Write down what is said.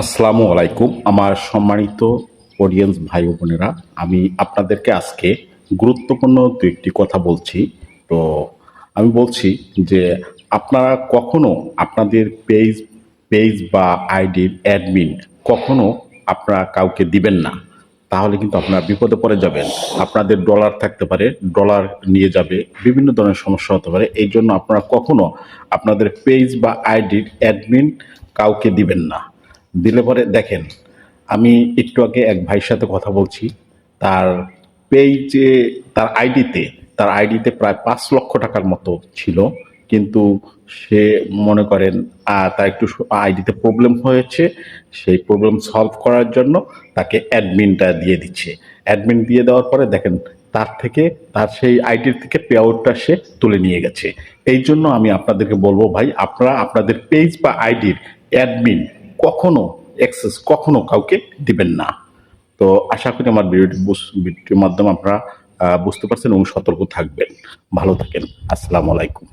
আসসালামু আলাইকুম আমার সম্মানিত অডিয়েন্স ভাই ও বোনেরা। আমি আপনাদেরকে আজকে গুরুত্বপূর্ণ দু একটি কথা বলছি। তো আমি বলছি যে আপনারা কখনো আপনাদের পেজ বা আইডির অ্যাডমিন কখনো আপনারা কাউকে দিবেন না। তাহলে কিন্তু আপনারা বিপদে পড়ে যাবেন। আপনাদের ডলার থাকতে পারে, ডলার নিয়ে যাবে, বিভিন্ন ধরনের সমস্যা হতে পারে। এই জন্য আপনারা কখনো আপনাদের পেজ বা আইডির অ্যাডমিন কাউকে দিবেন না। দিলে পরে দেখেন, আমি একটু আগে এক ভাইয়ের সাথে কথা বলছি। তার পেজে, তার আইডিতে প্রায় 5 লক্ষ টাকার মতো ছিল। কিন্তু সে মনে করেন তার একটু আইডিতে প্রবলেম হয়েছে। সেই প্রবলেম সলভ করার জন্য তাকে অ্যাডমিনটা দিয়ে দিচ্ছে। অ্যাডমিন দিয়ে দেওয়ার পরে দেখেন, তার সেই আইডির থেকে পে আউটটা সে তুলে নিয়ে গেছে। এই জন্য আমি আপনাদেরকে বলবো ভাই, আপনারা আপনাদের পেজ বা আইডির অ্যাডমিন কখনো কখনো কাউকে দিবেন না। তো আশা করি আমার ভিডিওটির মাধ্যমে আপনারা বুঝতে পারছেন এবং সতর্ক থাকবেন। ভালো থাকেন। আসসালামু আলাইকুম।